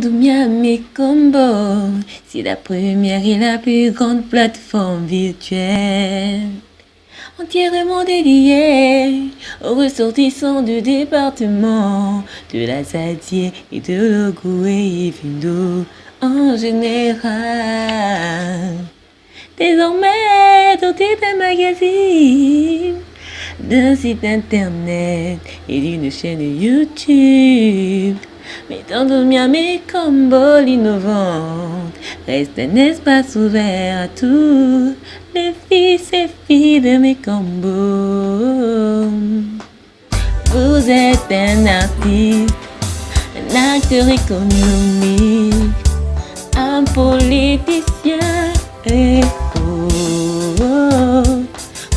Miami Combo, c'est la première et la plus grande plateforme virtuelle. Entièrement dédiée aux ressortissants du département de la Zadie et de Logoué et Vindo en général. Désormais, doté d'un magazine, d'un site internet et d'une chaîne YouTube, mettant de Miami Combo l'innovante reste un espace ouvert à tous les fils et filles de mes combos. Vous êtes un artiste, un acteur économique, un politicien et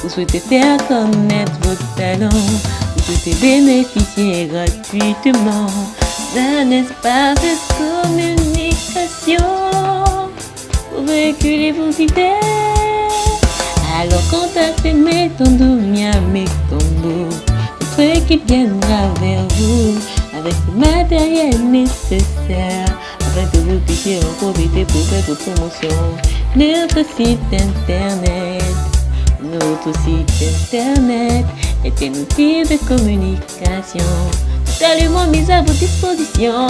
vous souhaitez faire connaître votre talent, vous souhaitez bénéficier gratuitement d'un espace de communication pour véhiculer vos idées. Alors contactez Mettons Miami Combo. Notre équipe viendra vers vous avec le matériel nécessaire afin que vous puissiez en profiter pour faire vos promotions. Notre site internet est un outil de communication totalement mis à votre disposition.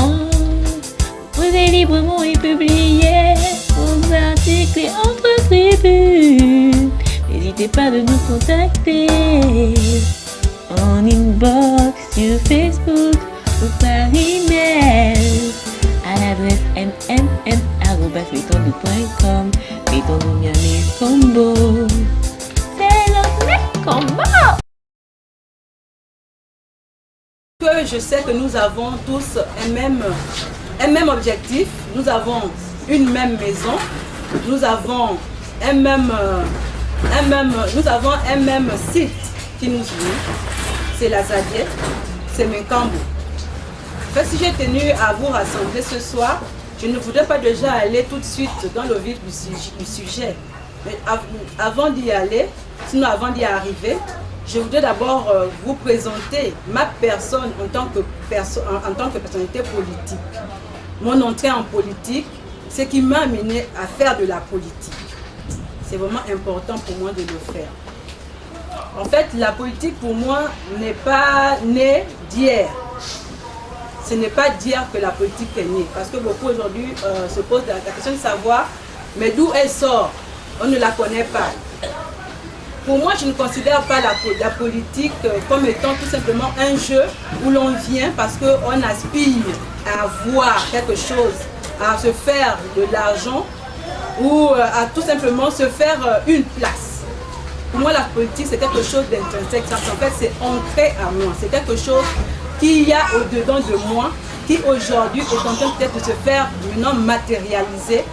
Vous pouvez librement y publier vos articles et autres tribunes. N'hésitez pas de nous contacter en inbox sur Facebook ou par email à l'adresse mmm@mettons-nous.com. Mettons-nous Miami Combo. C'est le combo. Je sais que nous avons tous un même objectif, nous avons une même maison, nous avons un même site qui nous unit, c'est la Zadie, c'est Mekambo. En fait, si j'ai tenu à vous rassembler ce soir, je ne voudrais pas déjà aller tout de suite dans le vif du sujet. Mais avant d'y aller, sinon avant d'y arriver, je voudrais d'abord vous présenter ma personne en tant que personnalité politique. Mon entrée en politique, ce qui m'a amené à faire de la politique. C'est vraiment important pour moi de le faire. En fait, la politique pour moi n'est pas née d'hier. Ce n'est pas d'hier que la politique est née. Parce que beaucoup aujourd'hui se posent la question de savoir, mais d'où elle sort? On ne la connaît pas. Pour moi, je ne considère pas la politique comme étant tout simplement un jeu où l'on vient parce qu'on aspire à avoir quelque chose, à se faire de l'argent ou à tout simplement se faire une place. Pour moi, la politique, c'est quelque chose d'intrinsèque. En fait, c'est ancré à moi. C'est quelque chose qu'il y a au-dedans de moi qui aujourd'hui est en train peut-être de se faire maintenant matérialiser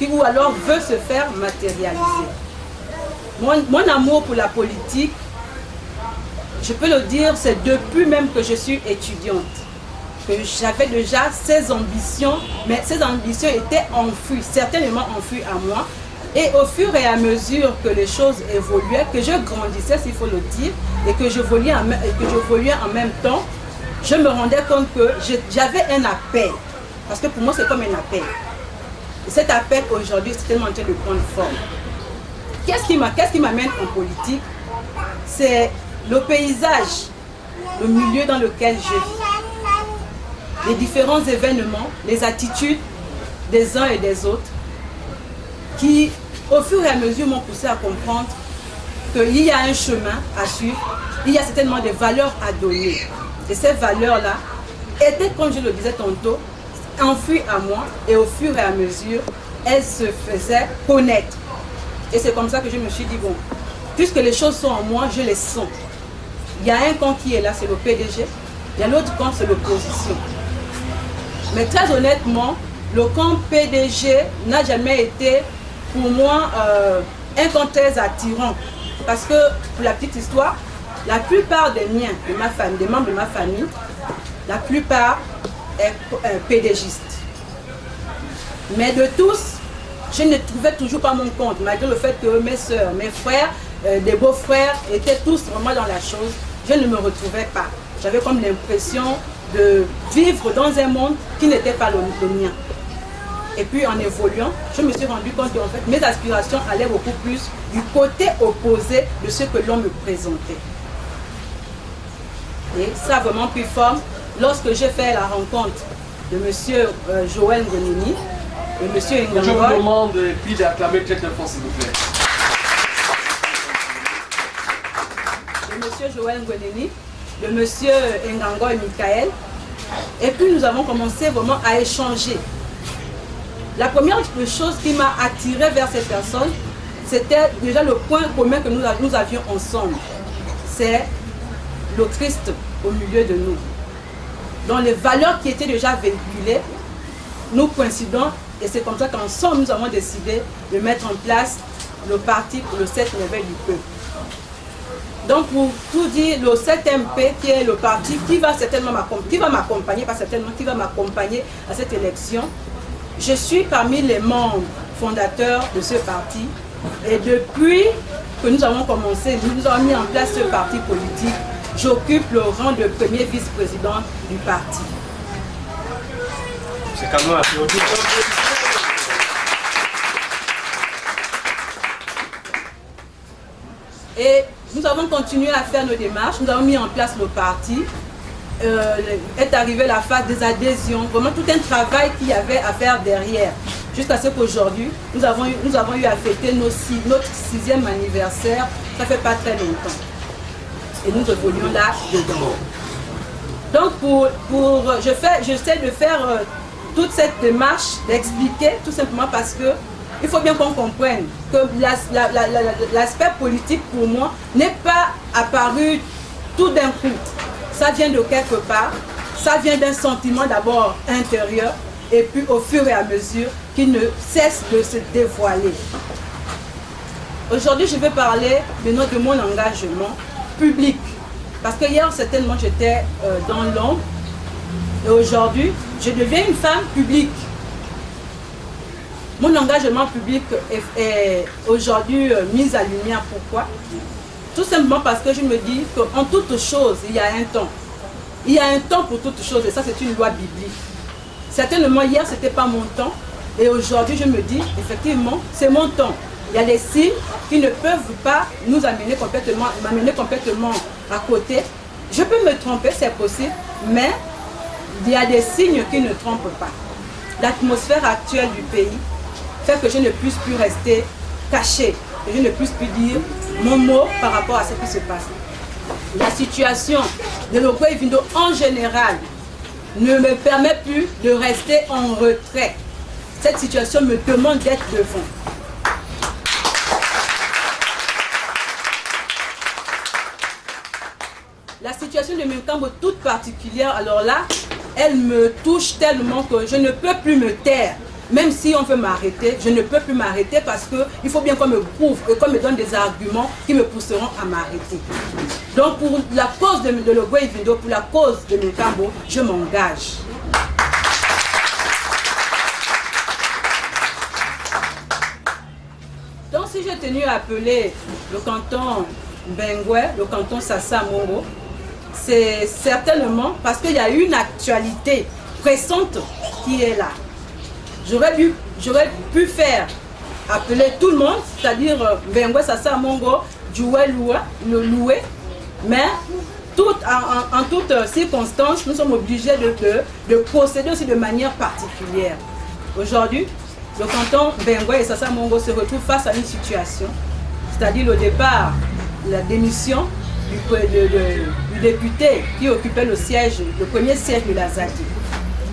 ou alors veut se faire matérialiser. Mon amour pour la politique, je peux le dire, c'est depuis même que je suis étudiante. Que j'avais déjà ces ambitions, mais ces ambitions étaient enfouies, certainement enfouies à moi. Et au fur et à mesure que les choses évoluaient, que je grandissais, s'il faut le dire, et que je évoluais en même temps, je me rendais compte que j'avais un appel. Parce que pour moi, c'est comme un appel. Et cet appel aujourd'hui, c'est tellement en train de prendre forme. Qu'est-ce qui m'amène en politique? C'est le paysage, le milieu dans lequel je vis. Les différents événements, les attitudes des uns et des autres qui, au fur et à mesure, m'ont poussé à comprendre qu'il y a un chemin à suivre, il y a certainement des valeurs à donner. Et ces valeurs-là étaient, comme je le disais tantôt, enfouies à moi et au fur et à mesure, elles se faisaient connaître. Et c'est comme ça que je me suis dit, bon, puisque les choses sont en moi, je les sens. Il y a un camp qui est là, c'est le PDG. Il y a l'autre camp, c'est l'opposition. Mais très honnêtement, le camp PDG n'a jamais été pour moi un camp très attirant. Parce que, pour la petite histoire, la plupart des miens, de ma famille, des membres de ma famille, la plupart est PDGiste. Mais de tous, je ne trouvais toujours pas mon compte, malgré le fait que mes soeurs, mes frères, des beaux-frères étaient tous vraiment dans la chose. Je ne me retrouvais pas. J'avais comme l'impression de vivre dans un monde qui n'était pas le mien. Et puis en évoluant, je me suis rendu compte qu'en fait, mes aspirations allaient beaucoup plus du côté opposé de ce que l'on me présentait. Et ça a vraiment pris forme lorsque j'ai fait la rencontre de M. Joël Ngoneni et M. Ngangoy. Je vous demande puis d'acclamer très fort, s'il vous plaît. De M. Joël Ngoneni, de M. Ngangoy Michael. Et puis nous avons commencé vraiment à échanger. La première chose qui m'a attiré vers cette personne, c'était déjà le point commun que nous avions ensemble. C'est le Christ au milieu de nous. Dans les valeurs qui étaient déjà véhiculées, nous coïncidons et c'est comme ça qu'ensemble nous avons décidé de mettre en place le parti pour le 7 réveil du peuple. Donc pour tout dire, le 7MP qui est le parti qui va m'accompagner, pas certainement, qui va m'accompagner à cette élection. Je suis parmi les membres fondateurs de ce parti et depuis que nous avons commencé, nous avons mis en place ce parti politique, j'occupe le rang de premier vice-président du parti. C'est quand même applaudi. Et nous avons continué à faire nos démarches, nous avons mis en place le parti. Est arrivée la phase des adhésions, vraiment tout un travail qu'il y avait à faire derrière. Jusqu'à ce qu'aujourd'hui, nous avons eu à fêter notre 6e anniversaire, ça fait pas très longtemps. Et nous évoluons là-dedans. Donc j'essaie de faire toute cette démarche, d'expliquer tout simplement parce que il faut bien qu'on comprenne que l'aspect politique pour moi n'est pas apparu tout d'un coup. Ça vient de quelque part, ça vient d'un sentiment d'abord intérieur et puis au fur et à mesure qui ne cesse de se dévoiler. Aujourd'hui, je vais parler de mon engagement public. Parce que hier, certainement, j'étais dans l'ombre et aujourd'hui, je deviens une femme publique. Mon engagement public est aujourd'hui mis à lumière. Pourquoi? Tout simplement parce que je me dis qu'en toute chose, il y a un temps. Il y a un temps pour toute chose et ça, c'est une loi biblique. Certainement, hier, ce n'était pas mon temps et aujourd'hui, je me dis, effectivement, c'est mon temps. Il y a des signes qui ne peuvent pas nous m'amener complètement à côté. Je peux me tromper, c'est possible, mais il y a des signes qui ne trompent pas. L'atmosphère actuelle du pays fait que je ne puisse plus rester cachée et je ne puisse plus dire mon mot par rapport à ce qui se passe. La situation de l'Okwe Vindo en général ne me permet plus de rester en retrait. Cette situation me demande d'être devant. La situation de Menkambo toute particulière, alors là, elle me touche tellement que je ne peux plus me taire. Même si on veut m'arrêter, je ne peux plus m'arrêter parce qu'il faut bien qu'on me prouve et qu'on me donne des arguments qui me pousseront à m'arrêter. Donc pour la cause de l'Okwe Vindo, pour la cause de Menkambo, je m'engage. Donc si j'ai tenu à appeler le canton Bengwe, le canton Sassa Mongo, c'est certainement parce qu'il y a une actualité pressante qui est là. J'aurais pu faire appeler tout le monde, c'est-à-dire Bengwe, Sassa, Mongo, Djoué, le Loué, mais en toutes circonstances, nous sommes obligés de procéder aussi de manière particulière. Aujourd'hui, le canton Bengwe et Sassa Mongo se retrouvent face à une situation, c'est-à-dire le départ, la démission du député qui occupait le premier siège de la ZADI.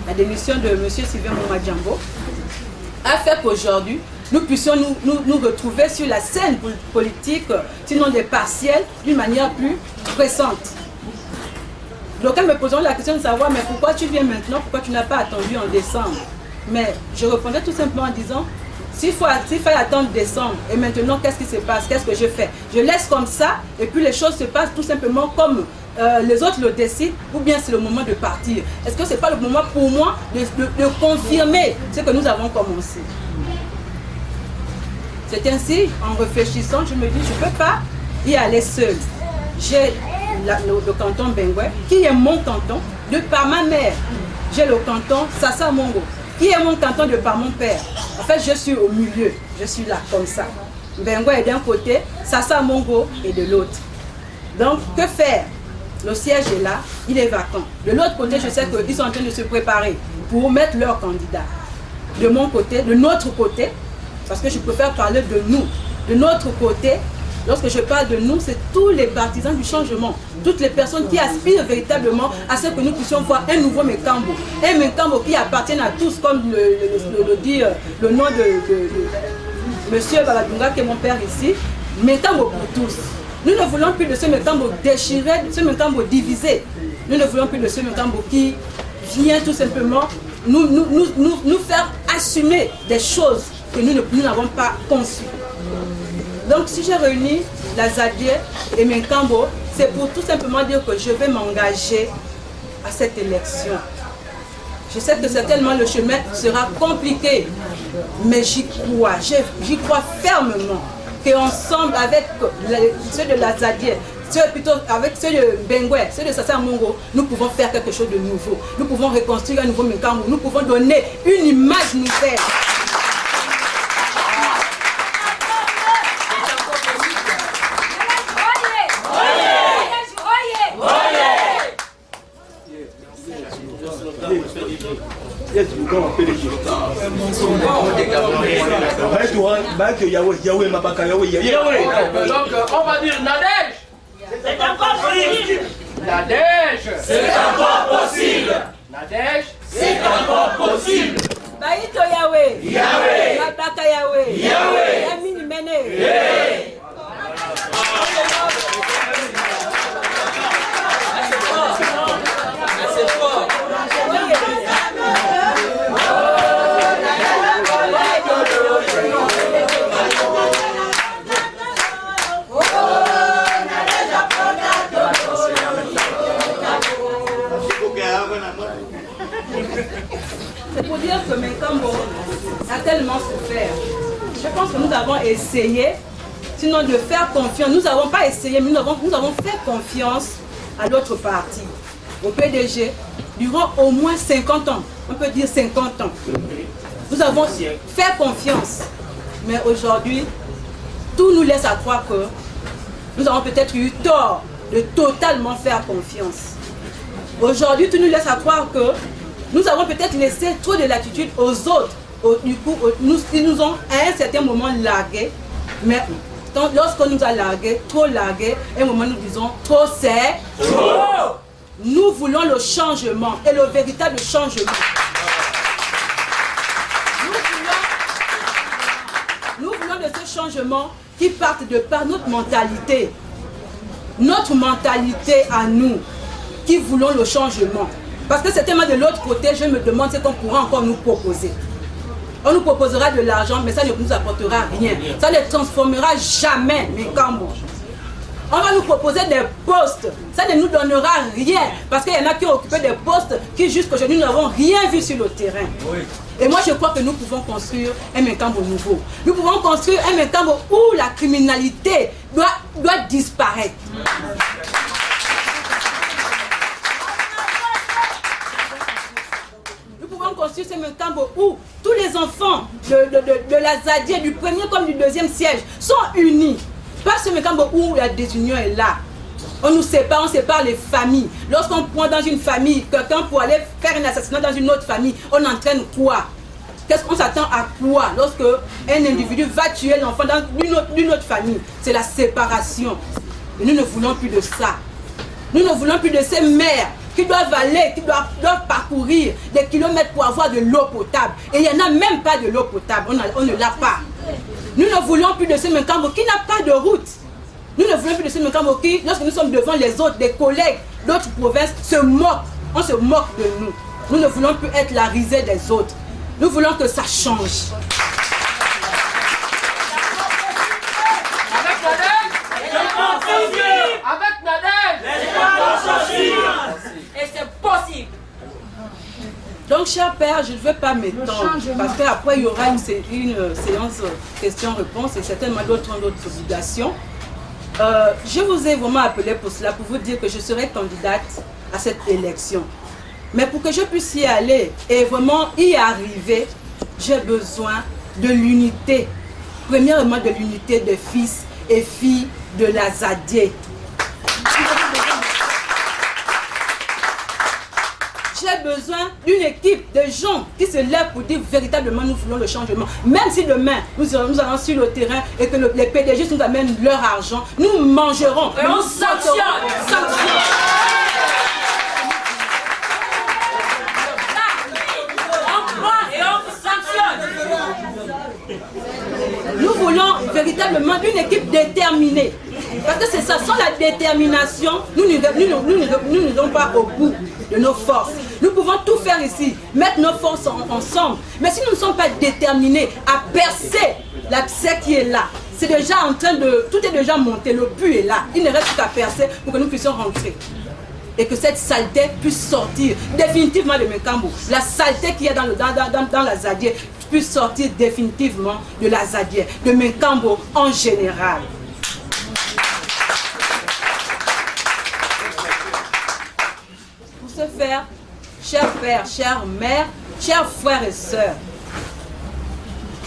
La démission de M. Sylvain Momadjambo a fait qu'aujourd'hui, nous puissions nous retrouver sur la scène politique, sinon des partiels, d'une manière plus pressante. Donc, elles me poseront la question de savoir, mais pourquoi tu viens maintenant, pourquoi tu n'as pas attendu en décembre? Mais je répondais tout simplement en disant, s'il fallait attendre décembre, et maintenant, qu'est-ce qui se passe? Qu'est-ce que je fais? Je laisse comme ça, et puis les choses se passent tout simplement comme les autres le décident, ou bien c'est le moment de partir. Est-ce que ce n'est pas le moment pour moi de confirmer ce que nous avons commencé? C'est ainsi, en réfléchissant, je me dis, je ne peux pas y aller seul. J'ai le canton Bengwe, qui est mon canton, De par ma mère, j'ai le canton Sassa Mongo, qui est mon canton de par mon père. En fait, je suis au milieu, je suis là comme ça. Bengo est d'un côté, Sassa Mongo est de l'autre. Donc, que faire? Le siège est là, il est vacant. De l'autre côté, je sais qu'ils sont en train de se préparer pour mettre leur candidat. De mon côté, de notre côté, parce que je préfère parler de nous. De notre côté, lorsque je parle de nous, c'est tous les partisans du changement. Toutes les personnes qui aspirent véritablement à ce que nous puissions voir un nouveau Mekambo. Un Mekambo qui appartient à tous, comme le dit le nom de Monsieur Babadunga, qui est mon père ici. Mekambo pour tous. Nous ne voulons plus de ce Mekambo déchiré, de ce Mekambo divisé. Nous ne voulons plus de ce Mekambo qui vient tout simplement nous faire assumer des choses que nous n'avons pas conçues. Donc si j'ai réuni la Zadie et Mekambo, c'est pour tout simplement dire que je vais m'engager à cette élection. Je sais que certainement le chemin sera compliqué, mais j'y crois fermement qu'ensemble avec ceux de la Zadie, plutôt avec ceux de Bengue, ceux de Sassa Mongo, nous pouvons faire quelque chose de nouveau. Nous pouvons reconstruire un nouveau Mekambo, nous pouvons donner une image nouvelle. Donc, on va dire Nadège. C'est encore possible. Nadège. C'est encore possible. Nadège. C'est encore possible. Baïto Yahweh. Yahweh. Babaka Yahweh. Yahweh. Yamini Mene. Hey. C'est pour dire que Mekambo a tellement souffert. Je pense que nous avons essayé, sinon de faire confiance. Nous n'avons pas essayé, mais nous avons fait confiance à l'autre parti, au PDG, durant au moins 50 ans. On peut dire 50 ans. Nous avons fait confiance. Mais aujourd'hui, tout nous laisse à croire que nous avons peut-être eu tort de totalement faire confiance. Aujourd'hui, tout nous laisse à croire que nous avons peut-être laissé trop de latitude aux autres. Du coup, ils nous ont à un certain moment largués. Mais lorsqu'on nous a largués, à un moment nous disons trop c'est trop. Nous voulons le changement et le véritable changement. Nous voulons de ce changement qui parte de par notre mentalité. Notre mentalité à nous, qui voulons le changement. Parce que certainement de l'autre côté, je me demande ce qu'on pourra encore nous proposer. On nous proposera de l'argent, mais ça ne nous apportera rien. Ça ne transformera jamais Mekambo. On va nous proposer des postes, ça ne nous donnera rien. Parce qu'il y en a qui ont occupé des postes qui jusqu'aujourd'hui nous n'avons rien vu sur le terrain. Oui. Et moi je crois que nous pouvons construire un Mekambo nouveau. Nous pouvons construire un Mekambo où la criminalité doit disparaître. Nous pouvons construire ce Mekambo où tous les enfants de la Zadie, du premier comme du deuxième siège, sont unis. Pas ce Mekambo où la désunion est là. On nous sépare, on sépare les familles. Lorsqu'on prend dans une famille quelqu'un pour aller faire un assassinat dans une autre famille, on entraîne quoi? Qu'est-ce qu'on s'attend à quoi lorsque un individu va tuer l'enfant d'une autre famille? C'est la séparation. Et nous ne voulons plus de ça. Nous ne voulons plus de ces mères qui doivent aller, qui doivent parcourir des kilomètres pour avoir de l'eau potable. Et il n'y en a même pas de l'eau potable, on ne l'a pas. Nous ne voulons plus de ce Mekambo qui n'a pas de route. Nous ne voulons plus de ce Mekambo qui, lorsque nous sommes devant les autres, des collègues d'autres provinces, se moquent. On se moque de nous. Nous ne voulons plus être la risée des autres. Nous voulons que ça change. Avec Nadège. Et c'est possible. Donc, cher père, je ne veux pas m'étendre parce qu'après, il y aura une séance questions-réponses et certainement d'autres obligations. Je vous ai vraiment appelé pour cela, pour vous dire que je serai candidate à cette élection. Mais pour que je puisse y aller et vraiment y arriver, j'ai besoin de l'unité. Premièrement, de l'unité de fils et filles de la Zadie. J'ai besoin d'une équipe de gens qui se lèvent pour dire véritablement nous voulons le changement. Même si demain nous allons sur le terrain et que les PDG nous amènent leur argent, nous mangerons. Et on sanctionne. On prend et on sanctionne. Nous voulons véritablement une équipe déterminée. Parce que c'est ça, sans la détermination, nous n'irons pas au bout de nos forces. Nous pouvons tout faire ici, mettre nos forces ensemble. Mais si nous ne sommes pas déterminés à percer l'abcès qui est là, c'est déjà en train de... Tout est déjà monté, le but est là. Il ne reste qu'à percer pour que nous puissions rentrer. Et que cette saleté puisse sortir définitivement de Menkambo. La saleté qu'il y a dans la Zadie puisse sortir définitivement de la Zadie, de Menkambo en général. Pour ce faire, chers pères, chères mères, chers frères et sœurs,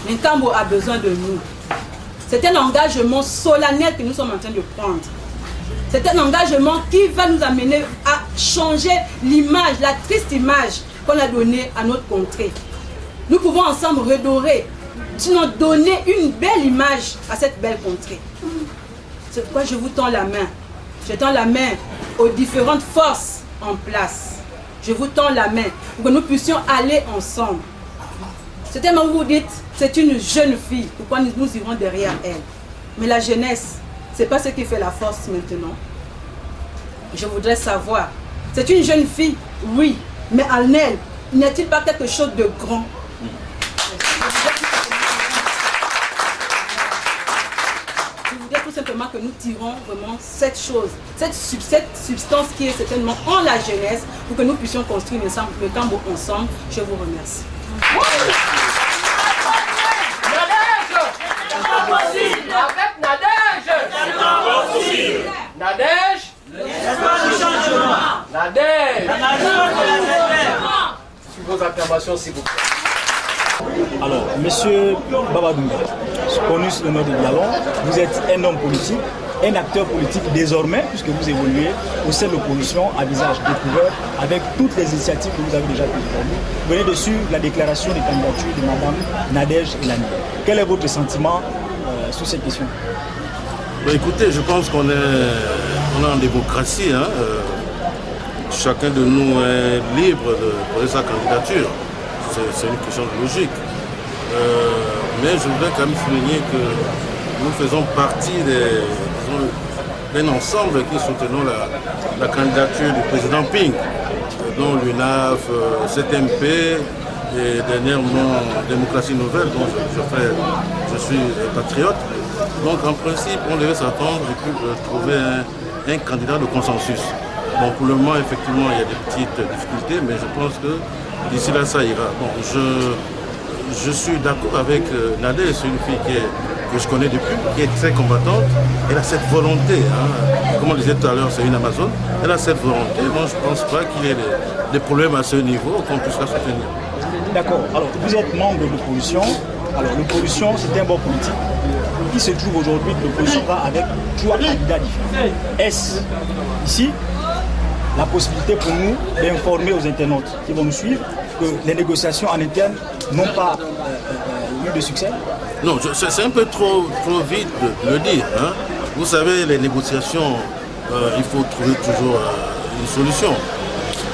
Menkambo a besoin de nous. C'est un engagement solennel que nous sommes en train de prendre. C'est un engagement qui va nous amener à changer l'image, la triste image qu'on a donnée à notre contrée. Nous pouvons ensemble redorer, sinon donner une belle image à cette belle contrée. C'est pourquoi je vous tends la main. Je tends la main aux différentes forces en place. Je vous tends la main pour que nous puissions aller ensemble. Certainement vous vous dites, c'est une jeune fille, pourquoi nous irons derrière elle? Mais la jeunesse, ce n'est pas ce qui fait la force maintenant. Je voudrais savoir, c'est une jeune fille, oui, mais en elle, n'y a-t-il pas quelque chose de grand? Je voudrais tout simplement que nous tirons vraiment cette chose, cette substance qui est certainement en la jeunesse, pour que nous puissions construire le Menkambo ensemble. Je vous remercie. Avec Nadège. Nadège. Nadège. Sur vos acclamations, s'il vous plaît. Alors, monsieur Babadounga, connu sous le nom de Dialon, vous êtes un homme politique, un acteur politique désormais, puisque vous évoluez au sein de l'opposition à visage découvert, avec toutes les initiatives que vous avez déjà prises. Vous venez de suivre la déclaration de candidature de Mme Nadège Elani. Quel est votre sentiment sur cette question? Écoutez, je pense qu'on est en démocratie. Hein, chacun de nous est libre de poser sa candidature. C'est une question de logique. Mais je voudrais quand même souligner que nous faisons partie d'un ensemble qui soutenons la candidature du président Ping, dont l'UNAF, CTMP et dernièrement Démocratie Nouvelle, dont je suis patriote. Donc en principe, on devait s'attendre et trouver un candidat de consensus. Bon, pour le moment, effectivement, il y a des petites difficultés, mais je pense que d'ici là, ça ira. Bon, je suis d'accord avec Nadège, c'est une fille que je connais depuis, qui est très combattante. Elle a cette volonté, hein, comme on disait tout à l'heure, c'est une Amazone. Elle a cette volonté. Moi, je ne pense pas qu'il y ait des problèmes à ce niveau, qu'on puisse la soutenir. D'accord. Alors, vous êtes membre de l'opposition. Alors, l'opposition, c'est un bord politique qui se trouve aujourd'hui que l'opposition va avec 3 candidats différents. Est-ce ici la possibilité pour nous d'informer aux internautes qui vont nous suivre que les négociations en interne n'ont pas eu de succès? Non, c'est un peu trop vite de le dire. Hein. Vous savez, les négociations, il faut trouver toujours une solution.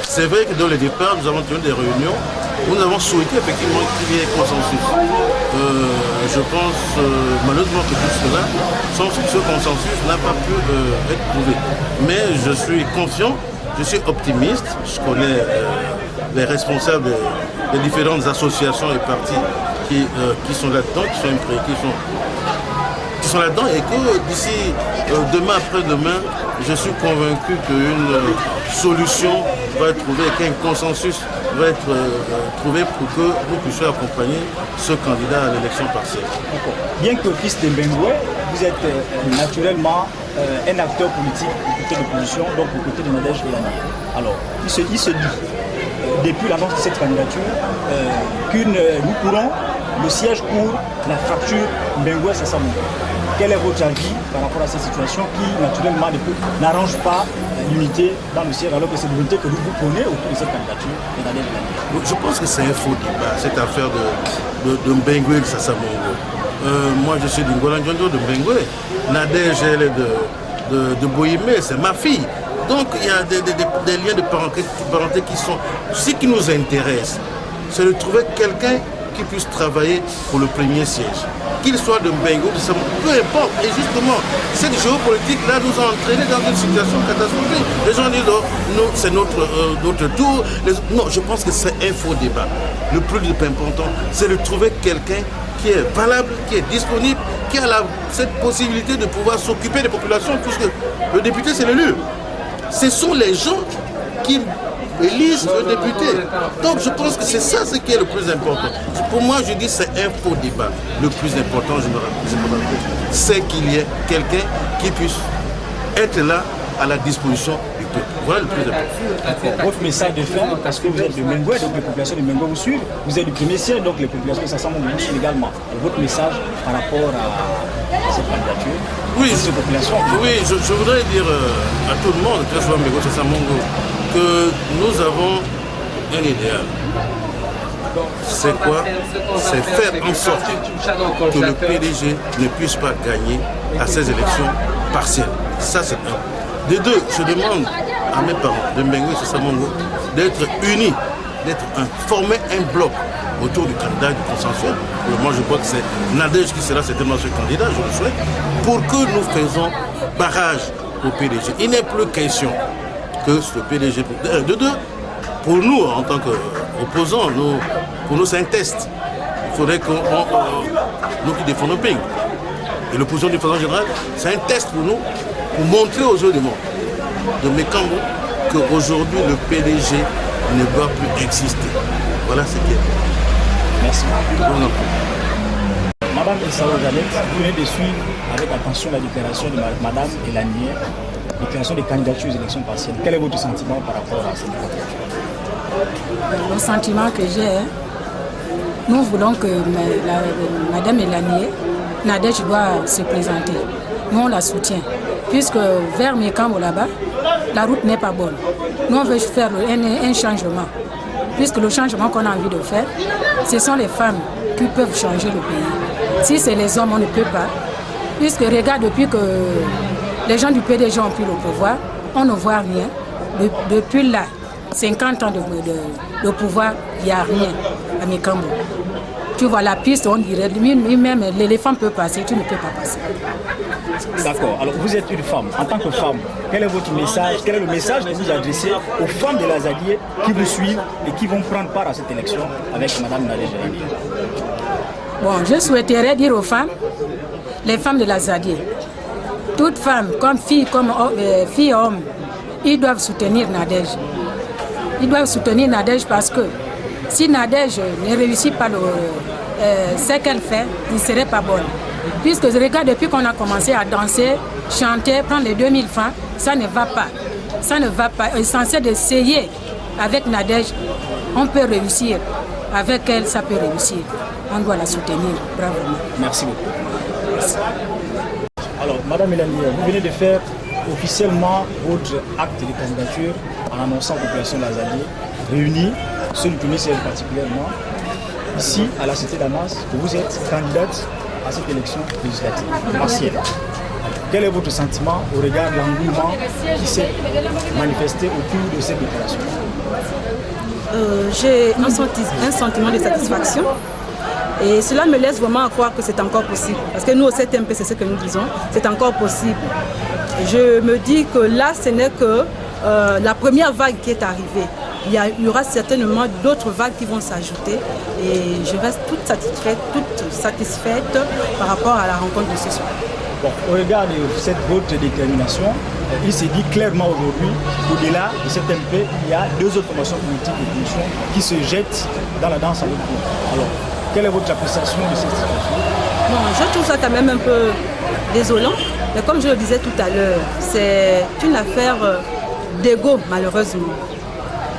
C'est vrai que dans le départ, nous avons tenu des réunions où nous avons souhaité effectivement qu'il y ait consensus. Je pense malheureusement que tout cela, sans ce consensus, n'a pas pu être trouvé. Mais je suis confiant, je suis optimiste, je connais les responsables des différentes associations et partis qui sont là-dedans, qui sont là-dedans et que d'ici demain après-demain, je suis convaincu qu'une solution va être trouvée, qu'un consensus va être trouvé pour que nous puissions accompagner ce candidat à l'élection partielle. D'accord. Bien que fils de Mbengoué, vous êtes naturellement un acteur politique du côté de l'opposition, donc du côté de Nadège Elani. Alors, il se dit depuis l'annonce de cette candidature, que nous pourrons le siège pour la fracture Mbengoué-Sassamogo. Quel est votre avis par rapport à cette situation qui, naturellement, n'arrange pas l'unité dans le siège, alors que c'est l'unité que vous prônez autour de cette candidature de Nadège Elanie? Je pense que c'est un faux débat, cette affaire de Mbengoué-Sassamogo. Moi, je suis d'Ingola Ndjondo de Mbengoué. Nadège, elle est de Boyimé, c'est ma fille. Donc, il y a des liens de parenté qui sont... Ce qui nous intéresse, c'est de trouver quelqu'un qui puisse travailler pour le premier siège. Qu'il soit de Mbengoué, de Sassamogo, peu importe. Et justement, cette géopolitique-là nous a entraînés dans une situation catastrophique. Les gens disent, oh, nous, c'est notre tour. Non, je pense que c'est un faux débat. Le plus important, c'est de trouver quelqu'un qui est valable, qui est disponible, qui a cette possibilité de pouvoir s'occuper des populations, puisque le député, c'est l'élu. Ce sont les gens qui élisent le député. Donc je pense que c'est ça ce qui est le plus important. Pour moi, je dis c'est un faux débat. Le plus important, c'est qu'il y ait quelqu'un qui puisse être là à la disposition du peuple. Voilà le plus important. Votre message de fin, parce que vous êtes de Mbengoué, donc les populations de Mbengoué vous suivent. Vous êtes du premier siège, donc les populations de Sassamogo vous suivent également. Et votre message par rapport à cette candidature, oui, cette population. Oui, je voudrais dire à tout le monde, que ce soit Mbengoué, Sassamogo, que nous avons un idéal. C'est quoi? C'est faire en sorte que le PDG ne puisse pas gagner à ces élections partielles. Ça, c'est un. De deux, je demande à mes parents de Mbengoué et Sassamogo d'être unis, former un bloc autour du candidat du consensuel. Moi, je crois que c'est Nadège qui sera certainement ce candidat, je le souhaite, pour que nous faisons barrage au PDG. Il n'est plus question que ce PDG... De deux, pour nous, en tant qu'opposants, pour nous, c'est un test. Il faudrait que nous qui défendons le pays. Et l'opposition du président général, c'est un test pour nous, pour montrer aux autres du monde, de Mekambo, qu'aujourd'hui, le PDG ne doit plus exister. Voilà ce qui est. Merci. Madame Issaoui Janet, vous venez de suivre avec attention la déclaration de Madame Elanie, déclaration des candidatures aux élections partielles. Quel est votre sentiment par rapport à cette candidature? Le sentiment que j'ai, nous voulons que Madame Elanie, Nadège doit se présenter. Nous, on la soutient. Puisque vers Mekambo là-bas, la route n'est pas bonne. Nous, on veut faire un changement. Puisque le changement qu'on a envie de faire, ce sont les femmes qui peuvent changer le pays. Si c'est les hommes, on ne peut pas. Puisque regarde, depuis que les gens du PDG ont pris le pouvoir, on ne voit rien. Depuis là, 50 ans de pouvoir, il n'y a rien à Mekambo. Tu vois la piste, on dirait, lui-même, l'éléphant peut passer, tu ne peux pas passer. D'accord. Alors vous êtes une femme. En tant que femme, quel est votre message? Quel est le message que vous adressez aux femmes de l'Azadié qui vous suivent et qui vont prendre part à cette élection avec Mme Nadège Elanie? Bon, je souhaiterais dire aux femmes, les femmes de l'Azadié, toutes femmes, comme filles et hommes, ils doivent soutenir Nadège. Ils doivent soutenir Nadège parce que si Nadège ne réussit pas ce qu'elle fait, il ne serait pas bonne. Puisque je regarde depuis qu'on a commencé à danser, chanter, prendre les 2000 francs, ça ne va pas. Ça ne va pas. On est censé d'essayer avec Nadège, on peut réussir. Avec elle, ça peut réussir. On doit la soutenir. Bravo. Merci beaucoup. Merci. Alors, Madame Elanie, vous venez de faire officiellement votre acte de candidature en annonçant la population d'Azadié réunie sur le premier siège particulièrement, ici à la cité d'Amas, que vous êtes candidate à cette élection législative partielle. Quel est votre sentiment au regard de l'engouement qui s'est manifesté autour de cette déclaration? J'ai un sentiment de satisfaction et cela me laisse vraiment croire que c'est encore possible. Parce que nous au CTMP, c'est ce que nous disons, c'est encore possible. Je me dis que là, ce n'est que la première vague qui est arrivée. Il y aura certainement d'autres vagues qui vont s'ajouter et je reste toute satisfaite par rapport à la rencontre de ce soir. Bon, au regard de votre détermination, il s'est dit clairement aujourd'hui qu'au-delà de cette MP, il y a deux autres formations politiques et commissions qui se jettent dans la danse avec vous. Alors, quelle est votre appréciation de cette situation? Bon, je trouve ça quand même un peu désolant, mais comme je le disais tout à l'heure, c'est une affaire d'ego malheureusement.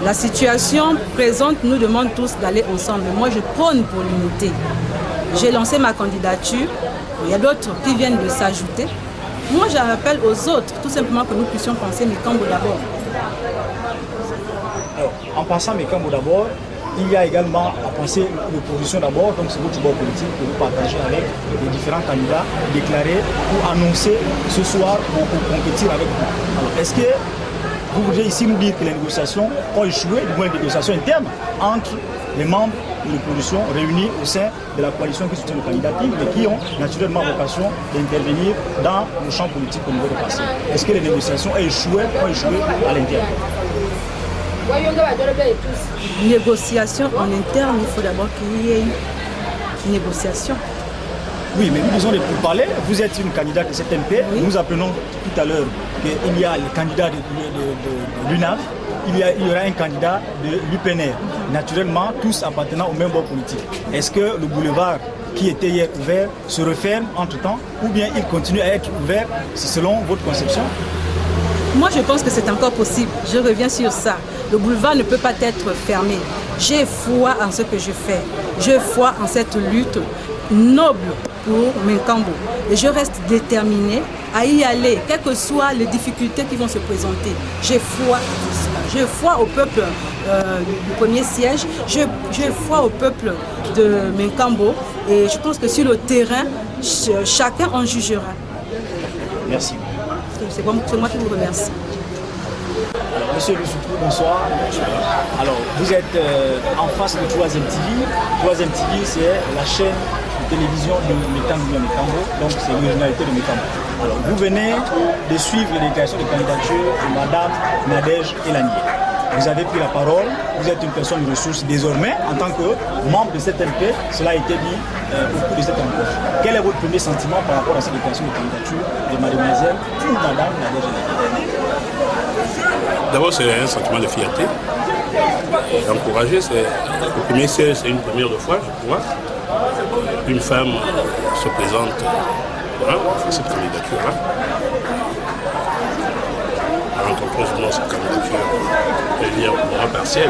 La situation présente nous demande tous d'aller ensemble. Moi, je prône pour l'unité. J'ai lancé ma candidature. Il y a d'autres qui viennent de s'ajouter. Moi, j'appelle aux autres, tout simplement que nous puissions penser Mekambo d'abord. Alors, en pensant Mekambo d'abord, il y a également à penser l'opposition d'abord, donc c'est votre bord politique que vous partagez avec les différents candidats déclarés ou annoncés ce soir pour compétir avec vous. Alors, est-ce que vous voudriez ici nous dire que les négociations ont échoué, du moins les négociations internes entre les membres de l'opposition réunis au sein de la coalition qui soutient le candidature, mais qui ont naturellement vocation d'intervenir dans le champ politique au niveau des partis. Est-ce que les négociations ont échoué à l'interne? Négociation en interne, il faut d'abord qu'il y ait une négociation. Oui, mais nous disons les pourparlers. Vous êtes une candidate de cette MP. Oui. Nous apprenons tout à l'heure qu'il y a le candidat de l'UNAF, il y aura un candidat de l'UPNR. Naturellement, tous appartenant au même bord politique. Est-ce que le boulevard qui était hier ouvert se referme entre-temps ou bien il continue à être ouvert selon votre conception? Moi, je pense que c'est encore possible. Je reviens sur ça. Le boulevard ne peut pas être fermé. J'ai foi en ce que je fais. J'ai foi en cette lutte noble pour Mekambo. Et je reste déterminée à y aller, quelles que soient les difficultés qui vont se présenter. J'ai foi en cela. J'ai foi au peuple du premier siège. J'ai foi au peuple de Mekambo. Et je pense que sur le terrain, chacun en jugera. Merci. C'est moi qui vous remercie. Alors, monsieur Lusoukou, bonsoir. Alors, vous êtes en face de 3M TV. 3M TV, c'est la chaîne de télévision de Mekambo, donc c'est l'originalité de Mekambo. Alors, vous venez de suivre les déclarations de candidature de Madame Nadège Elanié. Vous avez pris la parole, vous êtes une personne de ressources désormais, en tant que membre de cette MP, cela a été dit au cours de cette rencontre. Quel est votre premier sentiment par rapport à cette déclaration de candidature de mademoiselle ou Madame Nadège Elanié? D'abord, c'est un sentiment de fierté. D'encourager, le premier siège, c'est une première de fois, je crois. Une femme se présente à cette candidature-là. Rencontrons souvent cette candidature, je veux dire, pour moi partielle.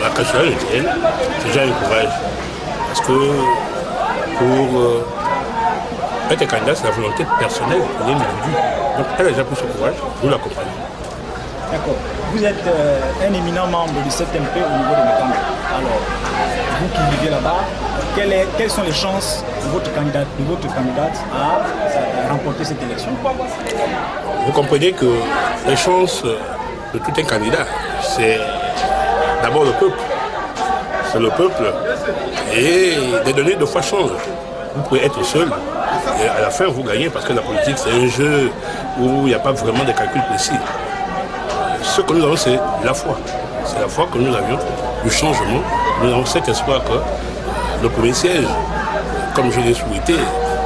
La candidature indienne, c'est déjà un courage. Parce que pour être candidat, c'est la volonté personnelle de l'individu. Donc elle a déjà pris ce courage, nous l'accompagnons. D'accord. Vous êtes un éminent membre de cette MP au niveau de Mekambo. Alors, vous qui vivez là-bas, quelles sont les chances de votre candidate à remporter cette élection? Vous comprenez que les chances de tout un candidat, c'est d'abord le peuple. C'est le peuple. Et les données de fois changent. Vous pouvez être seul et à la fin vous gagnez parce que la politique c'est un jeu où il n'y a pas vraiment de calcul précis. Ce que nous avons, c'est la foi. C'est la foi que nous avions, du changement. Nous avons cet espoir que le premier siège, comme je l'ai souhaité,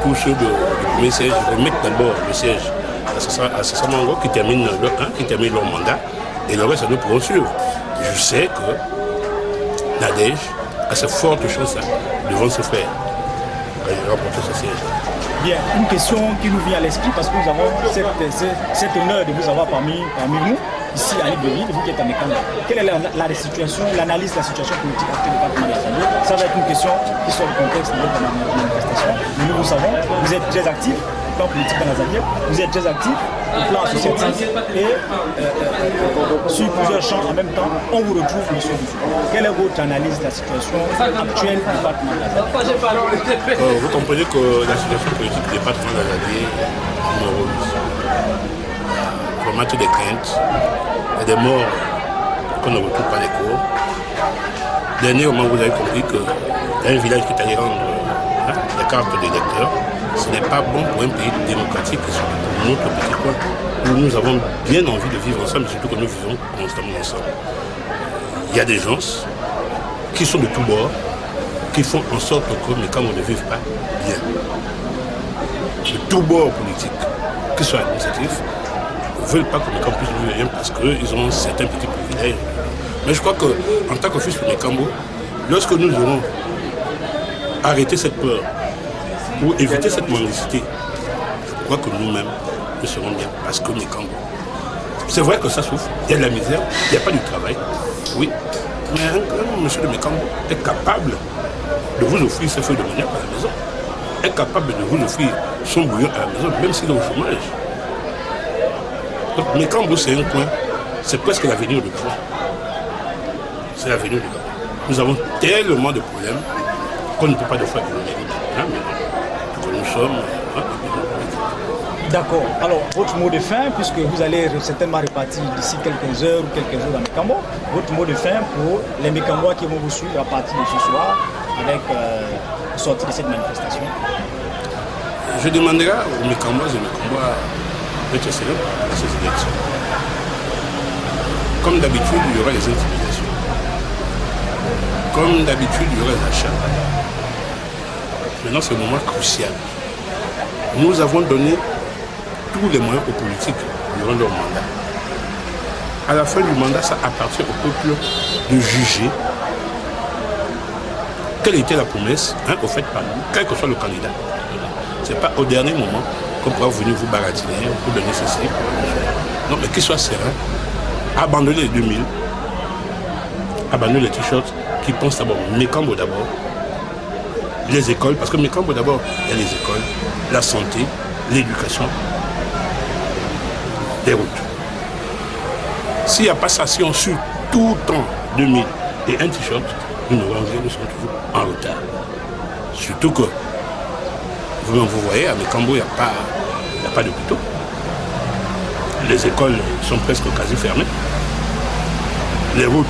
tous ceux du premier siège remettent d'abord le siège à Sassa Mango qui termine leur mandat, et le reste, nous pourrons suivre. Je sais que Nadège a cette forte chance devant ses frères à remporter ce siège. Bien, une question qui nous vient à l'esprit parce que nous avons cet honneur de vous avoir parmi nous, ici à Libreville, vous qui êtes à Mekambo. Quelle est la situation, l'analyse de la situation politique actuelle du département de la Zambie? Ça va être une question qui sort du contexte de votre manifestation. Mais nous vous savons, vous êtes très actifs au plan politique dans la Zambie, vous êtes très actifs au plan associatif et sur plusieurs champs en même temps, on vous retrouve monsieur Dufou. Quelle est votre analyse de la situation actuelle du département de la Zambie? Vous comprenez que la situation politique du département de la Zambie vraiment des craintes, il y a des morts qu'on ne retrouve pas les corps. Dernièrement, vous avez compris qu'il y a un village qui est allé rendre les cartes d'électeurs. Ce n'est pas bon pour un pays démocratique, surtout pour notre petit coin, où nous avons bien envie de vivre ensemble, surtout que nous vivons constamment ensemble. Il y a des gens qui sont de tous bords, qui font en sorte que Mekambo ne vive pas bien. De tous bords politiques, que ce soit administratif, ne veulent pas que Mekambo puisse vivre bien parce qu'ils ont certains petits privilèges. Mais je crois qu'en tant que fils de Mekambo, lorsque nous aurons arrêté cette peur pour éviter cette mendicité, je crois que nous-mêmes, nous serons bien parce que Mekambo, C'est vrai que ça souffre, il y a de la misère, il n'y a pas de travail. Oui. Mais un monsieur de Mekambo est capable de vous offrir ses feuilles de manioc à la maison. Est capable de vous offrir son bouillon à la maison, même s'il est au chômage. Donc Mekambo, c'est un coin, c'est presque l'avenir du Gabon. C'est l'avenir du Gabon. Nous avons tellement de problèmes qu'on ne peut pas de faire que nous sommes. D'accord. Alors, votre mot de fin, puisque vous allez certainement repartir d'ici quelques heures ou quelques jours dans Mekambo, votre mot de fin pour les Mekambois qui vont vous suivre à partir de ce soir avec la sortie de cette manifestation. Je demanderai aux Mekambois et Mekambois d'être célèbres à ces élections. Comme d'habitude, il y aura les intimidations. Comme d'habitude, il y aura les achats. Maintenant, c'est un moment crucial. Nous avons donné tous les moyens aux politiques durant leur mandat. À la fin du mandat, ça appartient au peuple de juger quelle était la promesse faite par nous, quel que soit le candidat. Ce n'est pas au dernier moment qu'on pourra venir vous baratiner, vous donner ceci. Non, mais qu'il soit serein. Abandonnez les 2000, abandonnez les t-shirts, qui pensent d'abord Mekambo d'abord, les écoles, parce que Mekambo d'abord, il y a les écoles, la santé, l'éducation, les routes. S'il n'y a pas ça, si on suit tout le temps 2000 et un t-shirt, nous serons toujours en retard. Surtout que, vous voyez, à Mekambo, il n'y a pas d'hôpitaux. Les écoles sont presque quasi fermées. Les routes,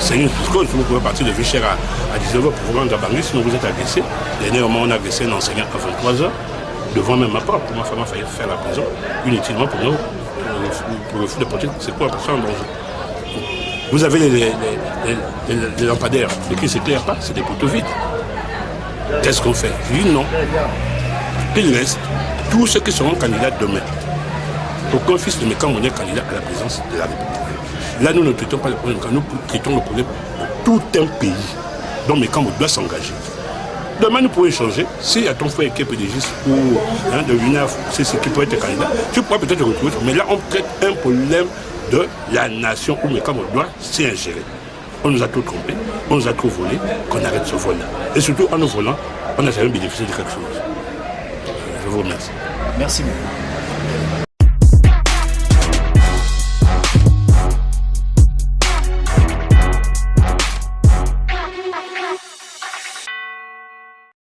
c'est une cause. Vous pouvez partir de Vichera à 19h pour vous rendre à Bangui, sinon vous êtes agressé. Dernièrement, on a agressé un enseignant à 23h, devant même ma porte. Ma femme a failli faire la prison, inutilement pour nous, pour le fou de porter. C'est quoi, parce en danger. Vous avez les lampadaires, les qui ne s'éclairent pas, c'est des poteaux vides. Qu'est-ce qu'on fait? Je dis non. Il reste tous ceux qui seront candidats demain. Aucun fils de Mekambo n'est candidat à la présidence de la République. Là, nous ne traitons pas le problème, nous traitons le problème de tout un pays dont Mekambo doit s'engager. Demain, nous pourrons échanger. S'il y a ton frère qui est pédégiste ou de l'UNAF, c'est ce qui peut être candidat, tu pourras peut-être retrouver. Mais là, on traite un problème de la nation où Mekambo doit s'y ingérer. On nous a tout trompé, on nous a trop volé, qu'on arrête ce vol-là. Et surtout, en nous volant, on n'a jamais bénéficié de quelque chose. Je vous remercie. Merci beaucoup.